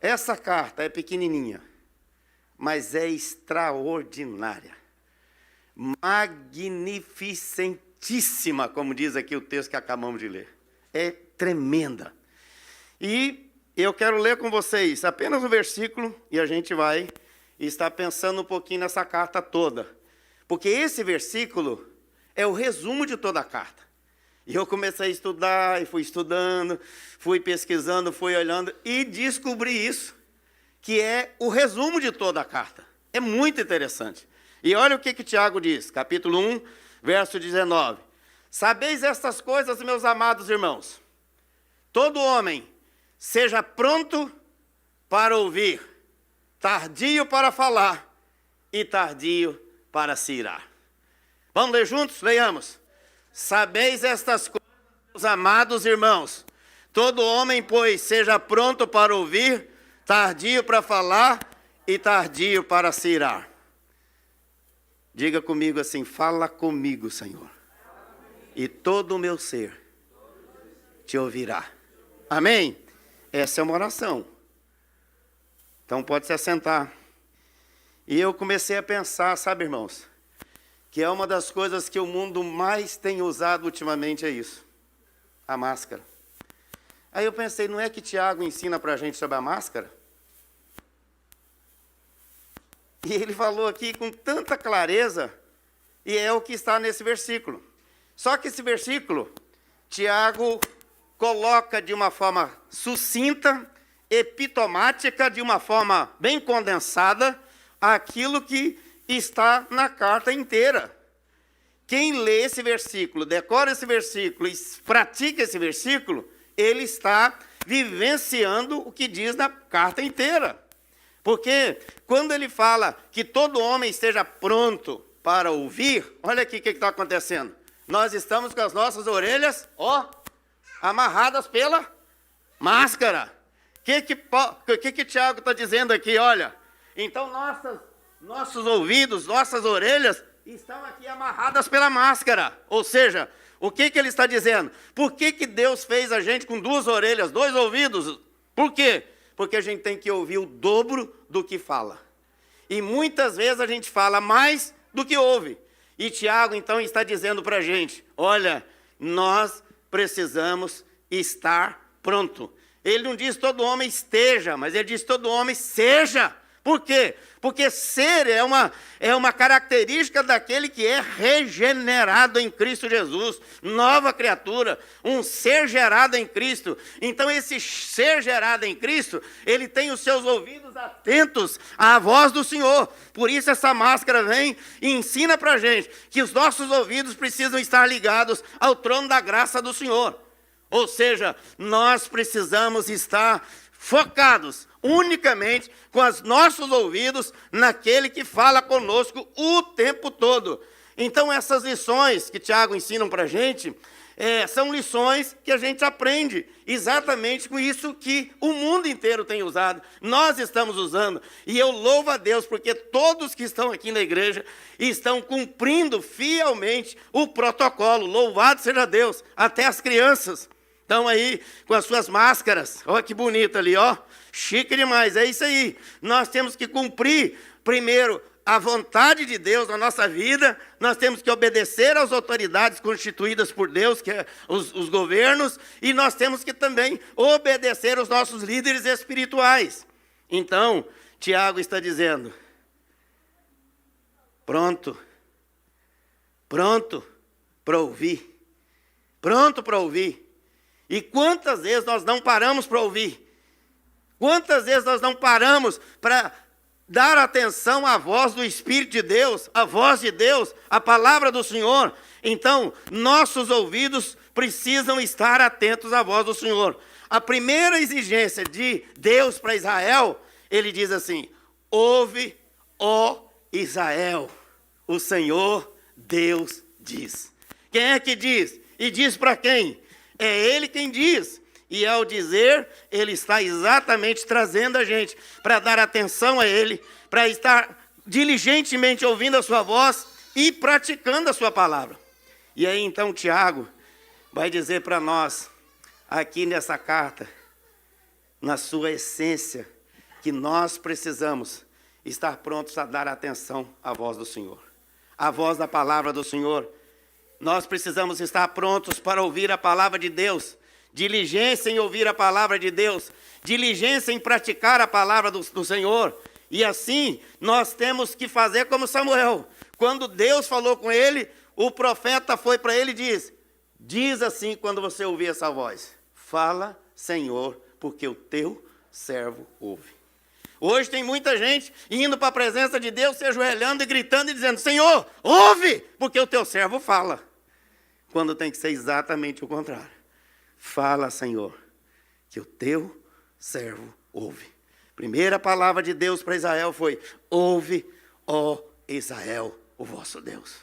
Essa carta é pequenininha, mas é extraordinária. Magnificentíssima, como diz aqui o texto que acabamos de ler. É tremenda. E eu quero ler com vocês apenas um versículo e a gente vai estar pensando um pouquinho nessa carta toda. Porque esse versículo é o resumo de toda a carta. E eu comecei a estudar, e fui estudando, fui pesquisando, fui olhando e descobri isso, que é o resumo de toda a carta. É muito interessante. E olha o que Tiago diz, capítulo 1, verso 19. Sabeis estas coisas, meus amados irmãos. Todo homem seja pronto para ouvir, tardio para falar e tardio para se irar. Vamos ler juntos? Leiamos. Sabeis estas coisas, meus amados irmãos. Todo homem, pois, seja pronto para ouvir, tardio para falar e tardio para se irar. Diga comigo assim, fala comigo, Senhor, e todo o meu ser te ouvirá. Amém? Essa é uma oração. Então pode se assentar. E eu comecei a pensar, sabe, irmãos, que é uma das coisas que o mundo mais tem usado ultimamente é isso, a máscara. Aí eu pensei, não é que Tiago ensina para a gente sobre a máscara? E ele falou aqui com tanta clareza, e é o que está nesse versículo. Só que esse versículo, Tiago coloca de uma forma sucinta, epitomática, de uma forma bem condensada, aquilo que está na carta inteira. Quem lê esse versículo, decora esse versículo e pratica esse versículo, ele está vivenciando o que diz na carta inteira. Porque quando ele fala que todo homem esteja pronto para ouvir, olha aqui o que está acontecendo. Nós estamos com as nossas orelhas, amarradas pela máscara. O que Tiago está dizendo aqui? Olha, então nossos ouvidos, nossas orelhas estão aqui amarradas pela máscara. Ou seja, o que ele está dizendo? Por que Deus fez a gente com duas orelhas, dois ouvidos? Por quê? Porque a gente tem que ouvir o dobro do que fala. E muitas vezes a gente fala mais do que ouve. E Tiago, então, está dizendo para a gente, olha, nós precisamos estar pronto. Ele não diz todo homem esteja, mas ele diz todo homem seja. Por quê? Porque ser é uma característica daquele que é regenerado em Cristo Jesus, nova criatura, um ser gerado em Cristo. Então esse ser gerado em Cristo, ele tem os seus ouvidos atentos à voz do Senhor. Por isso essa máscara vem e ensina para a gente que os nossos ouvidos precisam estar ligados ao trono da graça do Senhor. Ou seja, nós precisamos estar focados unicamente com os nossos ouvidos naquele que fala conosco o tempo todo. Então essas lições que Tiago ensina para a gente, são lições que a gente aprende exatamente com isso que o mundo inteiro tem usado. Nós estamos usando, e eu louvo a Deus, porque todos que estão aqui na igreja estão cumprindo fielmente o protocolo. Louvado seja Deus, até as crianças estão aí com as suas máscaras. Olha que bonito ali, ó. Chique demais, é isso aí. Nós temos que cumprir, primeiro, a vontade de Deus na nossa vida. Nós temos que obedecer às autoridades constituídas por Deus, que é os governos, e nós temos que também obedecer aos nossos líderes espirituais. Então, Tiago está dizendo, pronto para ouvir, pronto para ouvir. E quantas vezes nós não paramos para ouvir? Quantas vezes nós não paramos para dar atenção à voz do Espírito de Deus, à voz de Deus, à palavra do Senhor? Então, nossos ouvidos precisam estar atentos à voz do Senhor. A primeira exigência de Deus para Israel, ele diz assim, ouve, ó Israel, o Senhor Deus diz. Quem é que diz? E diz para quem? É Ele quem diz. E ao dizer, Ele está exatamente trazendo a gente para dar atenção a Ele, para estar diligentemente ouvindo a sua voz e praticando a sua palavra. E aí então Tiago vai dizer para nós, aqui nessa carta, na sua essência, que nós precisamos estar prontos a dar atenção à voz do Senhor, à voz da palavra do Senhor. Nós precisamos estar prontos para ouvir a palavra de Deus, diligência em ouvir a palavra de Deus, diligência em praticar a palavra do Senhor. E assim, nós temos que fazer como Samuel. Quando Deus falou com ele, o profeta foi para ele e diz assim quando você ouvir essa voz: fala, Senhor, porque o teu servo ouve. Hoje tem muita gente indo para a presença de Deus, se ajoelhando e gritando e dizendo: Senhor, ouve, porque o teu servo fala. Quando tem que ser exatamente o contrário. Fala, Senhor, que o teu servo ouve. Primeira palavra de Deus para Israel foi: ouve, ó Israel, o vosso Deus.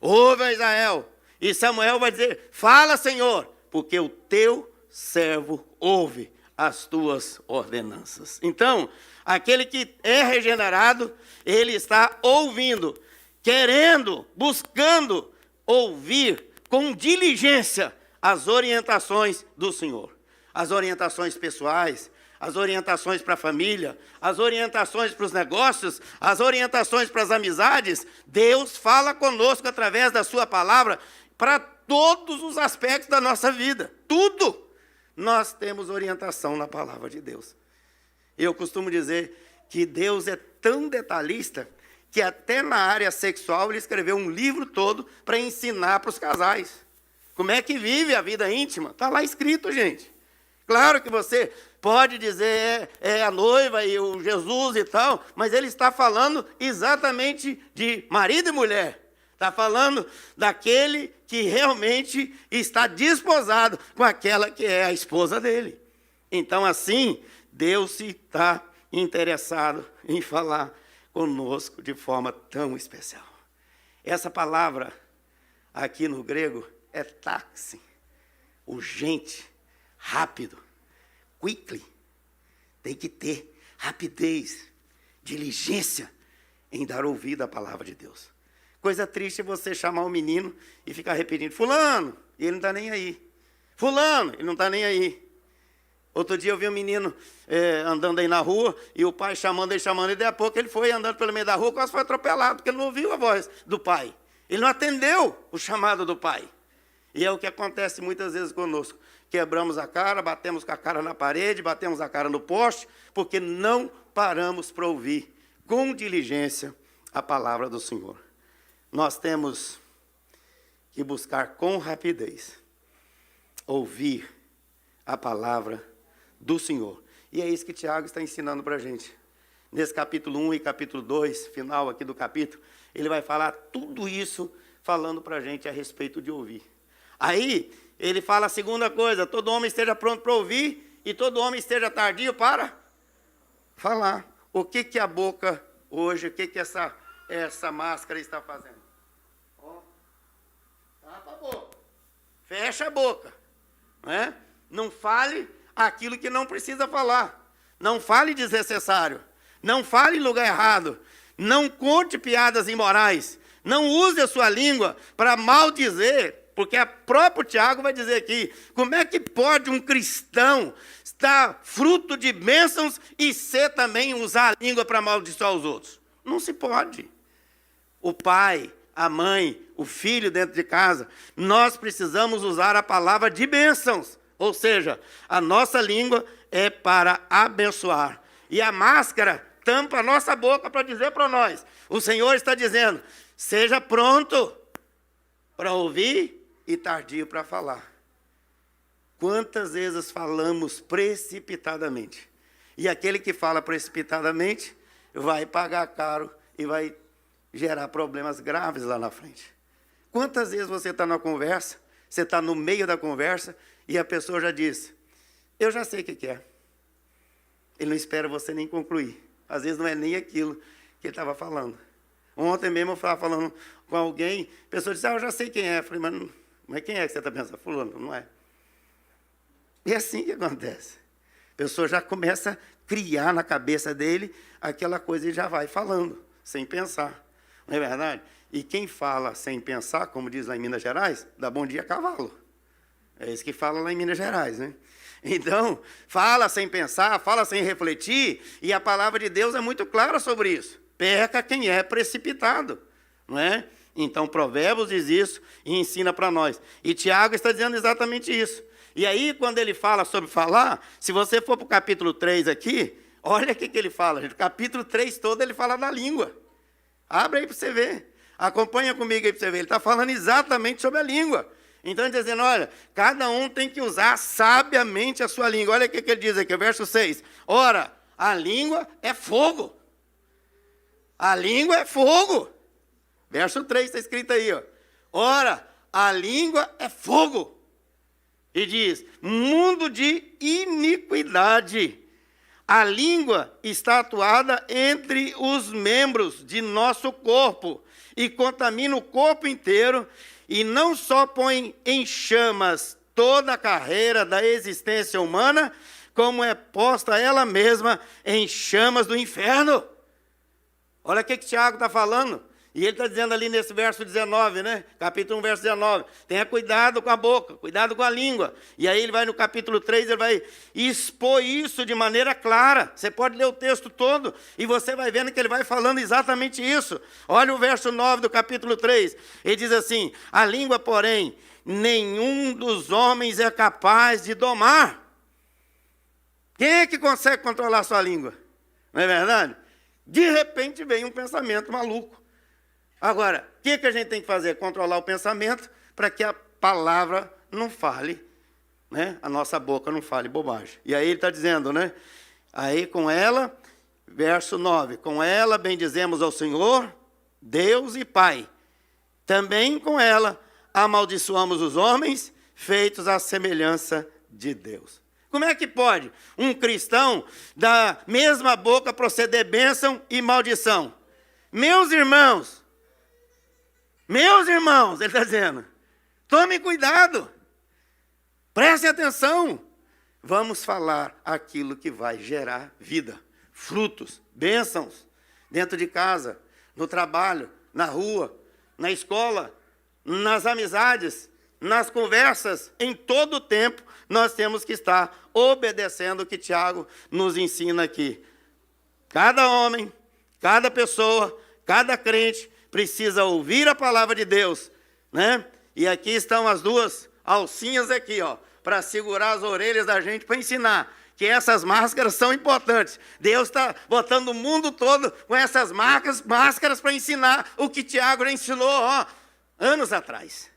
Ouve, ó Israel. E Samuel vai dizer: fala, Senhor, porque o teu servo ouve as tuas ordenanças. Então, aquele que é regenerado, ele está ouvindo, querendo, buscando ouvir com diligência as orientações do Senhor. As orientações pessoais, as orientações para a família, as orientações para os negócios, as orientações para as amizades. Deus fala conosco através da sua palavra para todos os aspectos da nossa vida. Tudo. Nós temos orientação na palavra de Deus. Eu costumo dizer que Deus é tão detalhista que até na área sexual ele escreveu um livro todo para ensinar para os casais. Como é que vive a vida íntima? Está lá escrito, gente. Claro que você pode dizer é a noiva e o Jesus e tal, mas ele está falando exatamente de marido e mulher. Está falando daquele que realmente está desposado com aquela que é a esposa dele. Então, assim, Deus está interessado em falar conosco de forma tão especial. Essa palavra aqui no grego é taxi, urgente, rápido, quickly. Tem que ter rapidez, diligência em dar ouvido à palavra de Deus. Coisa triste é você chamar um menino e ficar repetindo: fulano, e ele não está nem aí. Fulano, ele não está nem aí. Outro dia eu vi um menino andando aí na rua, e o pai chamando, e daí a pouco ele foi andando pelo meio da rua, quase foi atropelado, porque ele não ouviu a voz do pai. Ele não atendeu o chamado do pai. E é o que acontece muitas vezes conosco. Quebramos a cara, batemos com a cara na parede, batemos a cara no poste, porque não paramos para ouvir com diligência a palavra do Senhor. Nós temos que buscar com rapidez ouvir a palavra do Senhor. E é isso que Tiago está ensinando para a gente. Nesse capítulo 1 e capítulo 2, final aqui do capítulo, ele vai falar tudo isso, falando para a gente a respeito de ouvir. Aí, ele fala a segunda coisa: todo homem esteja pronto para ouvir e todo homem esteja tardio para falar. O que a boca hoje, o que essa máscara está fazendo? Ó, tapa a boca, fecha a boca, não é? Não fale aquilo que não precisa falar. Não fale desnecessário. Não fale em lugar errado. Não conte piadas imorais. Não use a sua língua para maldizer, porque o próprio Tiago vai dizer aqui: como é que pode um cristão estar fruto de bênçãos e ser também usar a língua para amaldiçoar os outros? Não se pode. O pai, a mãe, o filho dentro de casa, nós precisamos usar a palavra de bênçãos. Ou seja, a nossa língua é para abençoar. E a máscara tampa a nossa boca para dizer para nós. O Senhor está dizendo: seja pronto para ouvir e tardio para falar. Quantas vezes falamos precipitadamente? E aquele que fala precipitadamente vai pagar caro e vai gerar problemas graves lá na frente. Quantas vezes você está na conversa, você está no meio da conversa, e a pessoa já diz: eu já sei o que é. Ele não espera você nem concluir. Às vezes não é nem aquilo que ele estava falando. Ontem mesmo eu estava falando com alguém, a pessoa disse: eu já sei quem é. Eu falei: mas quem é que você está pensando? Fulano, não é? E é assim que acontece. A pessoa já começa a criar na cabeça dele aquela coisa e já vai falando, sem pensar. Não é verdade? E quem fala sem pensar, como diz lá em Minas Gerais, dá bom dia a cavalo. É isso que fala lá em Minas Gerais, né? Então, fala sem pensar, fala sem refletir, e a palavra de Deus é muito clara sobre isso. Peca quem é precipitado, não é? Então, Provérbios diz isso e ensina para nós. E Tiago está dizendo exatamente isso. E aí, quando ele fala sobre falar, se você for para o capítulo 3 aqui, olha o que ele fala, gente. O capítulo 3 todo ele fala da língua. Abre aí para você ver. Acompanha comigo aí para você ver. Ele está falando exatamente sobre a língua. Então, ele está dizendo, olha, cada um tem que usar sabiamente a sua língua. Olha o que ele diz aqui, verso 6. Ora, a língua é fogo. A língua é fogo. Verso 3 está escrito aí, ó. Ora, a língua é fogo. E diz, mundo de iniquidade. A língua está atuada entre os membros de nosso corpo e contamina o corpo inteiro, e não só põe em chamas toda a carreira da existência humana, como é posta ela mesma em chamas do inferno. Olha o que Tiago está falando. E ele está dizendo ali nesse verso 19, né? Capítulo 1, verso 19. Tenha cuidado com a boca, cuidado com a língua. E aí ele vai no capítulo 3, ele vai expor isso de maneira clara. Você pode ler o texto todo e você vai vendo que ele vai falando exatamente isso. Olha o verso 9 do capítulo 3. Ele diz assim, a língua, porém, nenhum dos homens é capaz de domar. Quem é que consegue controlar a sua língua? Não é verdade? De repente vem um pensamento maluco. Agora, o que a gente tem que fazer? Controlar o pensamento para que a palavra não fale, né? A nossa boca não fale bobagem. E aí ele está dizendo, né? Aí com ela, verso 9, com ela bendizemos ao Senhor, Deus e Pai. Também com ela amaldiçoamos os homens, feitos à semelhança de Deus. Como é que pode um cristão da mesma boca proceder bênção e maldição? Meus irmãos, ele está dizendo, tomem cuidado, prestem atenção, vamos falar aquilo que vai gerar vida, frutos, bênçãos, dentro de casa, no trabalho, na rua, na escola, nas amizades, nas conversas, em todo o tempo, nós temos que estar obedecendo o que Tiago nos ensina aqui. Cada homem, cada pessoa, cada crente precisa ouvir a palavra de Deus, né? E aqui estão as duas alcinhas aqui, ó, para segurar as orelhas da gente, para ensinar que essas máscaras são importantes. Deus está botando o mundo todo com essas máscaras para ensinar o que Tiago já ensinou, ó, anos atrás.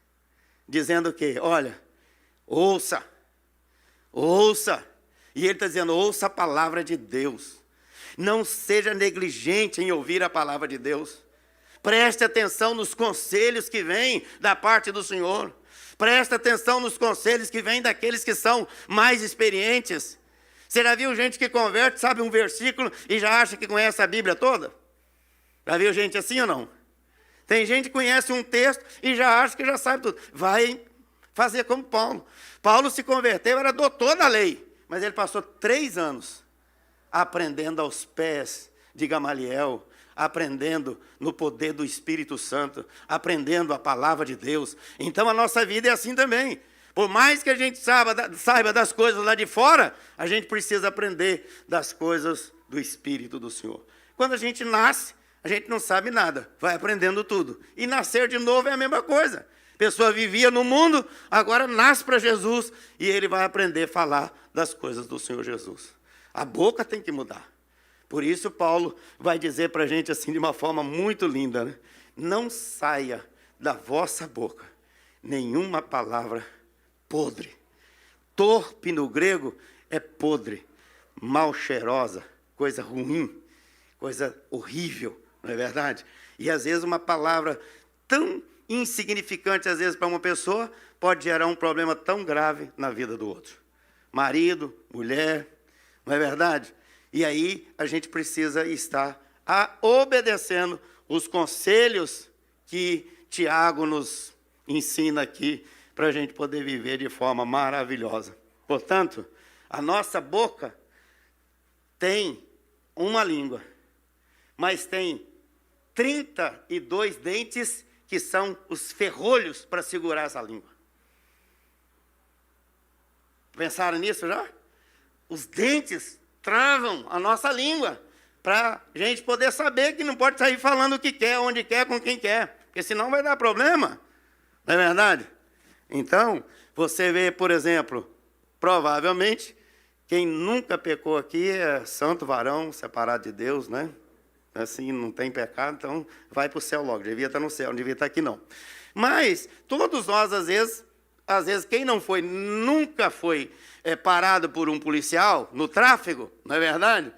Dizendo o quê? Olha, ouça. E ele está dizendo, ouça a palavra de Deus. Não seja negligente em ouvir a palavra de Deus. Preste atenção nos conselhos que vêm da parte do Senhor. Preste atenção nos conselhos que vêm daqueles que são mais experientes. Você já viu gente que converte, sabe um versículo e já acha que conhece a Bíblia toda? Já viu gente assim ou não? Tem gente que conhece um texto e já acha que já sabe tudo. Vai fazer como Paulo. Paulo se converteu, era doutor da lei, mas ele passou 3 anos aprendendo aos pés de Gamaliel, aprendendo no poder do Espírito Santo, aprendendo a palavra de Deus. Então a nossa vida é assim também. Por mais que a gente saiba das coisas lá de fora, a gente precisa aprender das coisas do Espírito do Senhor. Quando a gente nasce, a gente não sabe nada, vai aprendendo tudo. E nascer de novo é a mesma coisa. A pessoa vivia no mundo, agora nasce para Jesus e ele vai aprender a falar das coisas do Senhor Jesus. A boca tem que mudar. Por isso Paulo vai dizer para a gente assim de uma forma muito linda, né? Não saia da vossa boca nenhuma palavra podre. Torpe no grego é podre, mal cheirosa, coisa ruim, coisa horrível, não é verdade? E às vezes uma palavra tão insignificante, às vezes para uma pessoa, pode gerar um problema tão grave na vida do outro. Marido, mulher, não é verdade? E aí a gente precisa estar obedecendo os conselhos que Tiago nos ensina aqui, para a gente poder viver de forma maravilhosa. Portanto, a nossa boca tem uma língua, mas tem 32 dentes que são os ferrolhos para segurar essa língua. Pensaram nisso já? Os dentes travam a nossa língua, para a gente poder saber que não pode sair falando o que quer, onde quer, com quem quer, porque senão vai dar problema, não é verdade? Então, você vê, por exemplo, provavelmente, quem nunca pecou aqui é santo varão, separado de Deus, né? Assim, não tem pecado, então vai para o céu logo, devia estar no céu, não devia estar aqui não. Mas, todos nós, às vezes, quem não foi, nunca foi parado por um policial no tráfego, não é verdade?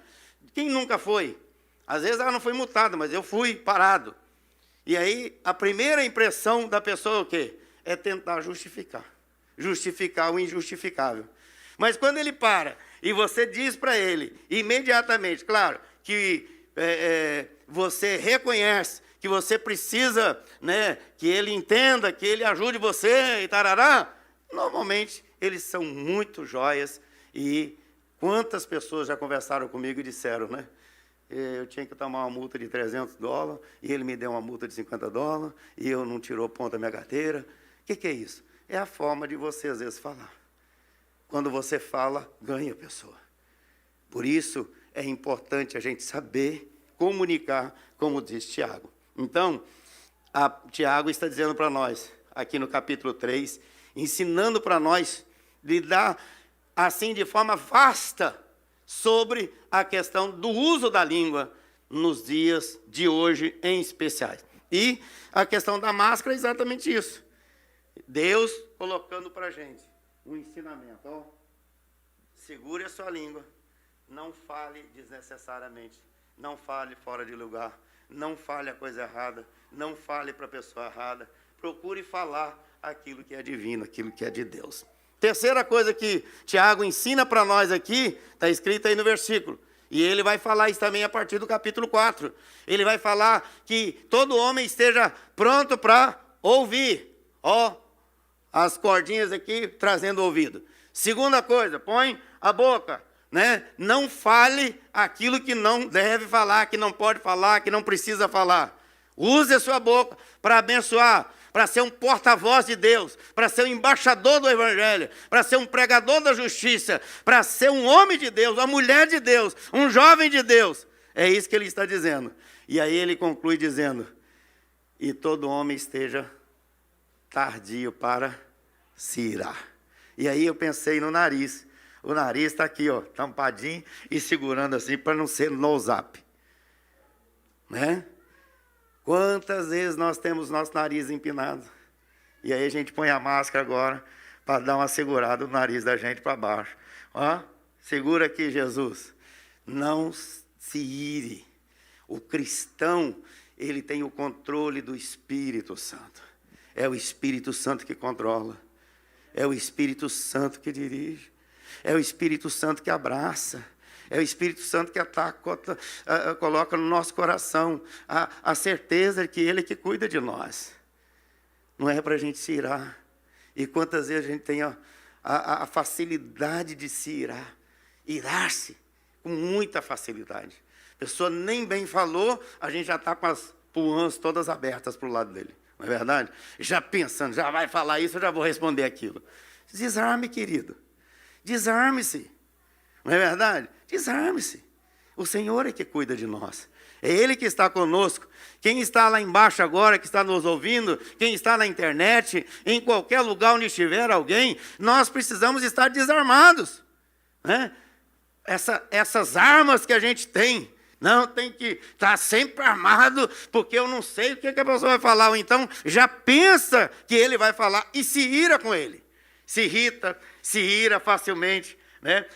Quem nunca foi? Às vezes ela não foi multada, mas eu fui parado. E aí, a primeira impressão da pessoa é o quê? É tentar justificar. Justificar o injustificável. Mas quando ele para, e você diz para ele, imediatamente, claro, que você reconhece que você precisa, né, que ele entenda, que ele ajude você e tarará, normalmente eles são muito joias. E quantas pessoas já conversaram comigo e disseram, né? Eu tinha que tomar uma multa de $300 e ele me deu uma multa de $50 e eu não tirou ponta da minha carteira. O que é isso? É a forma de você, às vezes, falar. Quando você fala, ganha a pessoa. Por isso, é importante a gente saber comunicar, como diz Tiago. Então, Tiago está dizendo para nós, aqui no capítulo 3, ensinando para nós lidar, assim, de forma vasta, sobre a questão do uso da língua nos dias de hoje, em especiais. E a questão da máscara é exatamente isso. Deus colocando para a gente um ensinamento. Ó, segure a sua língua, não fale desnecessariamente, não fale fora de lugar, não fale a coisa errada, não fale para a pessoa errada, procure falar aquilo que é divino, aquilo que é de Deus. Terceira coisa que Tiago ensina para nós aqui, está escrito aí no versículo, e ele vai falar isso também a partir do capítulo 4. Ele vai falar que todo homem esteja pronto para ouvir. Ó, as cordinhas aqui trazendo ouvido. Segunda coisa, põe a boca, né? Não fale aquilo que não deve falar, que não pode falar, que não precisa falar. Use a sua boca para abençoar, para ser um porta-voz de Deus, para ser um embaixador do Evangelho, para ser um pregador da justiça, para ser um homem de Deus, uma mulher de Deus, um jovem de Deus. É isso que ele está dizendo. E aí ele conclui dizendo, e todo homem esteja tardio para se irar. E aí eu pensei no nariz. O nariz está aqui, ó, tampadinho e segurando assim para não ser nose-up. Né? Quantas vezes nós temos nosso nariz empinado? E aí a gente põe a máscara agora para dar uma segurada no nariz da gente para baixo. Ó, segura aqui, Jesus. Não se ire. O cristão, ele tem o controle do Espírito Santo. É o Espírito Santo que controla. É o Espírito Santo que dirige. É o Espírito Santo que abraça. É o Espírito Santo que ataca, coloca no nosso coração a certeza de que Ele é que cuida de nós. Não é para a gente se irar. E quantas vezes a gente tem a facilidade de se irar. Irar-se com muita facilidade. A pessoa nem bem falou, a gente já está com as puãs todas abertas para o lado dele. Não é verdade? Já pensando, já vai falar isso, eu já vou responder aquilo. Desarme, querido. Desarme-se. Não é verdade? Desarme-se. O Senhor é que cuida de nós. É Ele que está conosco. Quem está lá embaixo agora, que está nos ouvindo, quem está na internet, em qualquer lugar onde estiver alguém, nós precisamos estar desarmados. Né? Essas armas que a gente tem, não tem que estar sempre armado, porque eu não sei o que a pessoa vai falar. Ou então já pensa que ele vai falar e se ira com ele. Se irrita, se ira facilmente, né?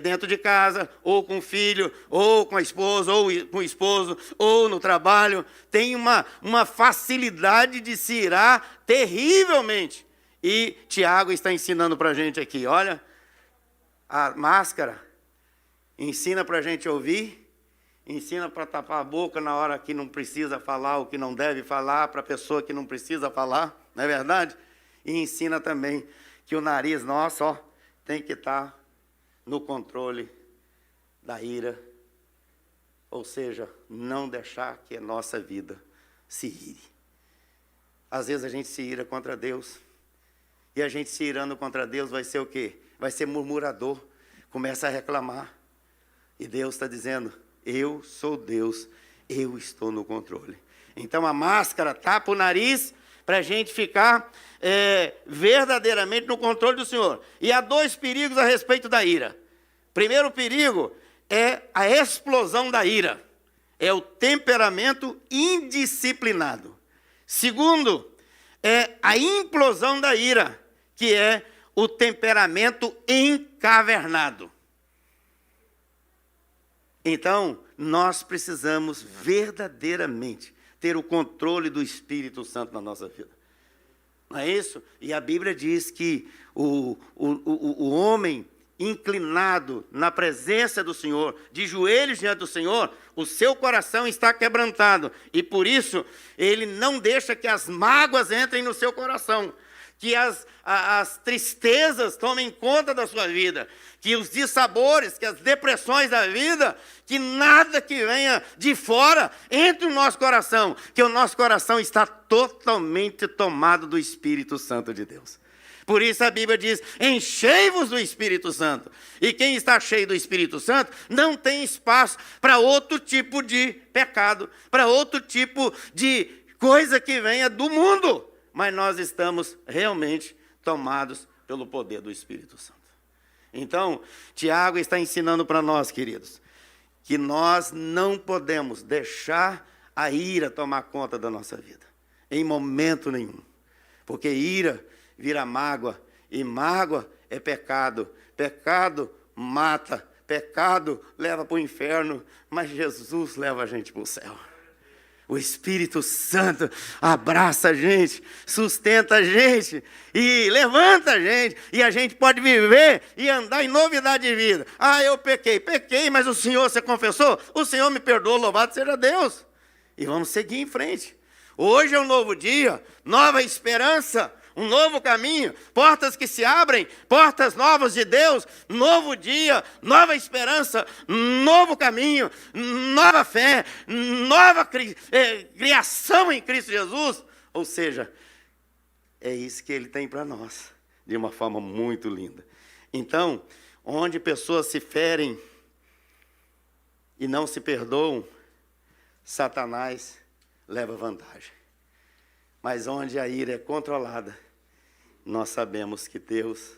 Dentro de casa, ou com o filho, ou com a esposa, ou com o esposo, ou no trabalho, tem uma facilidade de se irar terrivelmente. E Tiago está ensinando para a gente aqui, olha, a máscara ensina para a gente ouvir, ensina para tapar a boca na hora que não precisa falar, o que não deve falar, para a pessoa que não precisa falar, não é verdade? E ensina também que o nariz nosso, ó, tem que estar no controle da ira, ou seja, não deixar que a nossa vida se ire. Às vezes a gente se ira contra Deus, E a gente se irando contra Deus vai ser o quê? Vai ser murmurador, começa a reclamar. E Deus está dizendo, eu sou Deus, eu estou no controle. Então a máscara tapa o nariz para a gente ficar verdadeiramente no controle do Senhor. E há dois perigos a respeito da ira. Primeiro perigo é a explosão da ira. É o temperamento indisciplinado. Segundo, é a implosão da ira, que é o temperamento encavernado. Então, nós precisamos verdadeiramente ter o controle do Espírito Santo na nossa vida. Não é isso? E a Bíblia diz que o homem inclinado na presença do Senhor, de joelhos diante do Senhor, o seu coração está quebrantado. E por isso, ele não deixa que as mágoas entrem no seu coração, que as tristezas tomem conta da sua vida, que os dissabores, que as depressões da vida, que nada que venha de fora entre no nosso coração, que o nosso coração está totalmente tomado do Espírito Santo de Deus. Por isso a Bíblia diz, enchei-vos do Espírito Santo. E quem está cheio do Espírito Santo não tem espaço para outro tipo de pecado, para outro tipo de coisa que venha do mundo. Mas nós estamos realmente tomados pelo poder do Espírito Santo. Então, Tiago está ensinando para nós, queridos, que nós não podemos deixar a ira tomar conta da nossa vida, em momento nenhum. Porque ira vira mágoa, e mágoa é pecado. Pecado mata, pecado leva para o inferno, mas Jesus leva a gente para o céu. O Espírito Santo abraça a gente, sustenta a gente e levanta a gente. E a gente pode viver e andar em novidade de vida. Ah, eu pequei, mas o Senhor, você confessou? O Senhor me perdoou, louvado seja Deus. E vamos seguir em frente. Hoje é um novo dia, nova esperança, um novo caminho, portas que se abrem, portas novas de Deus, novo dia, nova esperança, novo caminho, nova fé, nova criação em Cristo Jesus. Ou seja, é isso que Ele tem para nós, de uma forma muito linda. Então, onde pessoas se ferem e não se perdoam, Satanás leva vantagem. Mas onde a ira é controlada, nós sabemos que Deus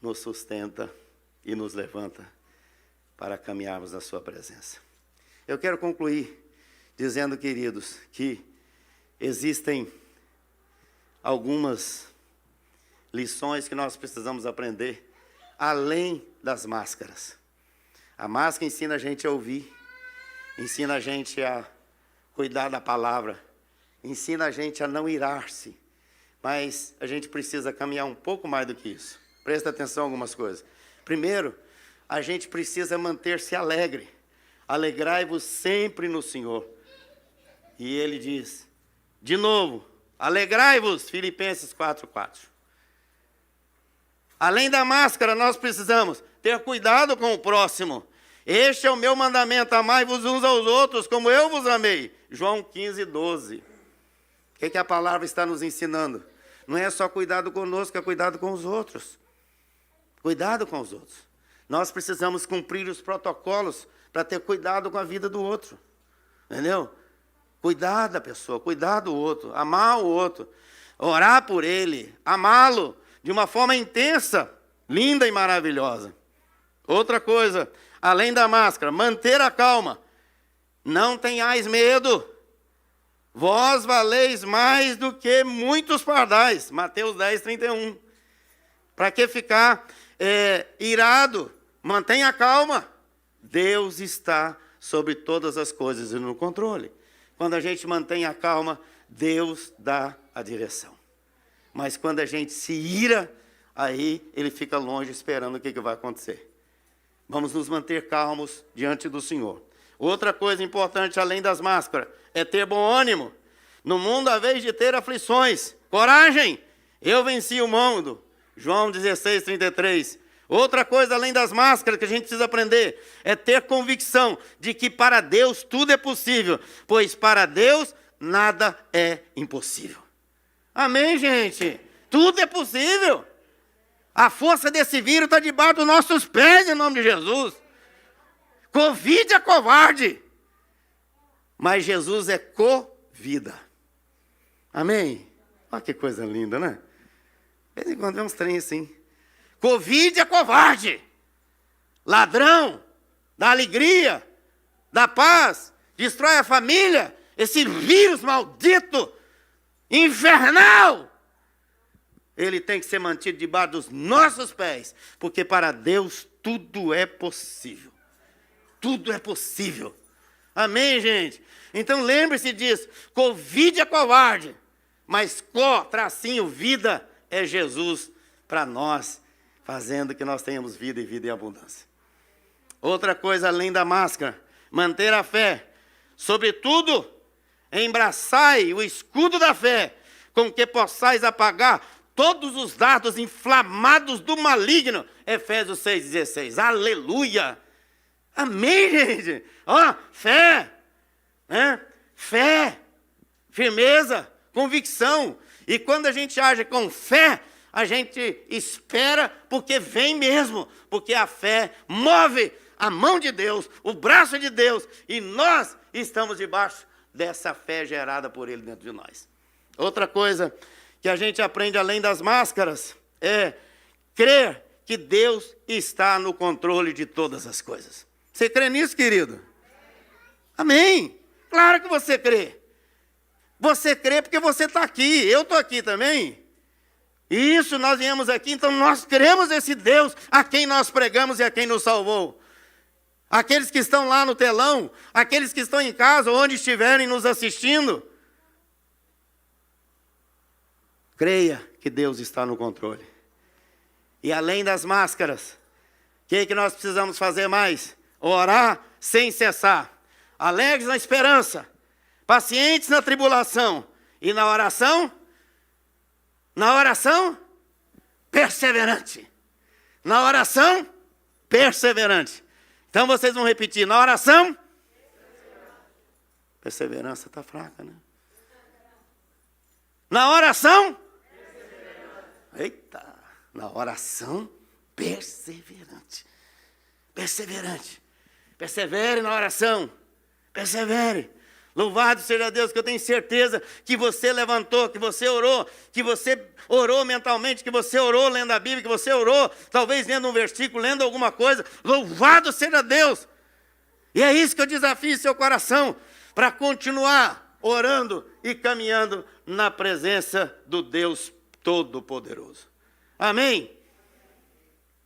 nos sustenta e nos levanta para caminharmos na sua presença. Eu quero concluir dizendo, queridos, que existem algumas lições que nós precisamos aprender, além das máscaras. A máscara ensina a gente a ouvir, ensina a gente a cuidar da palavra, ensina a gente a não irar-se. Mas a gente precisa caminhar um pouco mais do que isso. Presta atenção em algumas coisas. Primeiro, a gente precisa manter-se alegre. Alegrai-vos sempre no Senhor. E ele diz, de novo, alegrai-vos, Filipenses 4:4. Além da máscara, nós precisamos ter cuidado com o próximo. Este é o meu mandamento, amai-vos uns aos outros, como eu vos amei. João 15:12. O que a palavra está nos ensinando? Não é só cuidado conosco, é cuidado com os outros. Cuidado com os outros. Nós precisamos cumprir os protocolos para ter cuidado com a vida do outro. Entendeu? Cuidar da pessoa, cuidar do outro, amar o outro, orar por ele, amá-lo de uma forma intensa, linda e maravilhosa. Outra coisa, além da máscara, manter a calma. Não tenhais medo. Vós valeis mais do que muitos pardais. Mateus 10:31. Para que ficar irado? Mantenha calma. Deus está sobre todas as coisas e no controle. Quando a gente mantém a calma, Deus dá a direção. Mas quando a gente se ira, aí ele fica longe esperando o que vai acontecer. Vamos nos manter calmos diante do Senhor. Outra coisa importante, além das máscaras, é ter bom ânimo. No mundo, a vez de ter aflições, coragem, eu venci o mundo. João 16:33. Outra coisa, além das máscaras, que a gente precisa aprender, é ter convicção de que para Deus tudo é possível, pois para Deus nada é impossível. Amém, gente? Tudo é possível. A força desse vírus está debaixo dos nossos pés, em nome de Jesus. Covid é covarde, mas Jesus é co-vida. Amém? Olha que coisa linda, né? De vez em quando vem uns trem assim. Covid é covarde. Ladrão da alegria, da paz, destrói a família. Esse vírus maldito, infernal, ele tem que ser mantido debaixo dos nossos pés, porque para Deus tudo é possível. Tudo é possível. Amém, gente? Então lembre-se disso. Covid é covarde, mas vida é Jesus para nós, fazendo que nós tenhamos vida e vida em abundância. Outra coisa além da máscara, manter a fé. Sobretudo, embraçai o escudo da fé, com que possais apagar todos os dardos inflamados do maligno. Efésios 6,16. Aleluia! Amém, gente? Ó, fé, né? Fé, firmeza, convicção. E quando a gente age com fé, a gente espera porque vem mesmo. Porque a fé move a mão de Deus, o braço de Deus. E nós estamos debaixo dessa fé gerada por Ele dentro de nós. Outra coisa que a gente aprende além das máscaras é crer que Deus está no controle de todas as coisas. Você crê nisso, querido? Amém. Claro que você crê. Você crê porque você está aqui. Eu estou aqui também. Isso, nós viemos aqui, então nós cremos nesse Deus a quem nós pregamos e a quem nos salvou. Aqueles que estão lá no telão, aqueles que estão em casa, onde estiverem nos assistindo, creia que Deus está no controle. E além das máscaras, o que nós precisamos fazer mais? Orar sem cessar, alegres na esperança, pacientes na tribulação, e na oração, perseverante. Na oração, perseverante. Então vocês vão repetir, na oração, perseverança está fraca, né? Na oração, eita, na oração, perseverante. Perseverante. Persevere na oração. Persevere. Louvado seja Deus, que eu tenho certeza que você levantou, que você orou mentalmente, que você orou lendo a Bíblia, que você orou, talvez lendo um versículo, lendo alguma coisa. Louvado seja Deus. E é isso que eu desafio seu coração, para continuar orando e caminhando na presença do Deus Todo-Poderoso. Amém?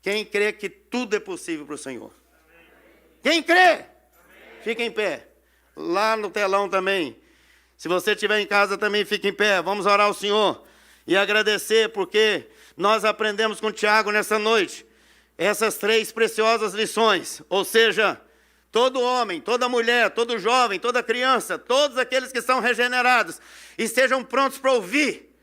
Quem crê que tudo é possível para o Senhor? Quem crê? Fica em pé. Lá no telão também. Se você estiver em casa também, fique em pé. Vamos orar ao Senhor e agradecer, porque nós aprendemos com Tiago nessa noite essas 3 preciosas lições. Ou seja, todo homem, toda mulher, todo jovem, toda criança, todos aqueles que são regenerados, estejam prontos para ouvir,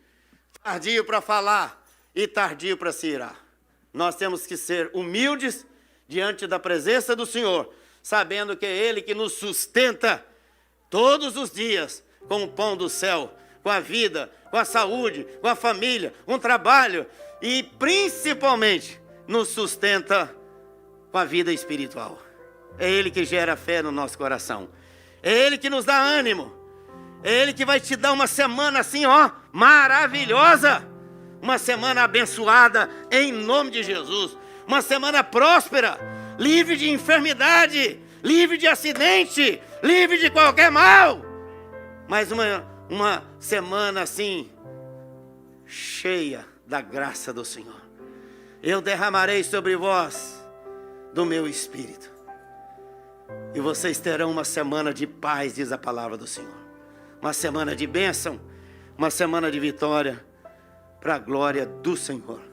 tardio para falar e tardio para se irar. Nós temos que ser humildes diante da presença do Senhor, sabendo que é Ele que nos sustenta todos os dias com o pão do céu, com a vida, com a saúde, com a família, com o trabalho e principalmente nos sustenta com a vida espiritual. É Ele que gera fé no nosso coração. É Ele que nos dá ânimo. É Ele que vai te dar uma semana assim, ó, maravilhosa. Uma semana abençoada em nome de Jesus. Uma semana próspera, livre de enfermidade, livre de acidente, livre de qualquer mal. Mas uma semana assim, cheia da graça do Senhor. Eu derramarei sobre vós do meu Espírito. E vocês terão uma semana de paz, diz a palavra do Senhor. Uma semana de bênção, uma semana de vitória, para a glória do Senhor.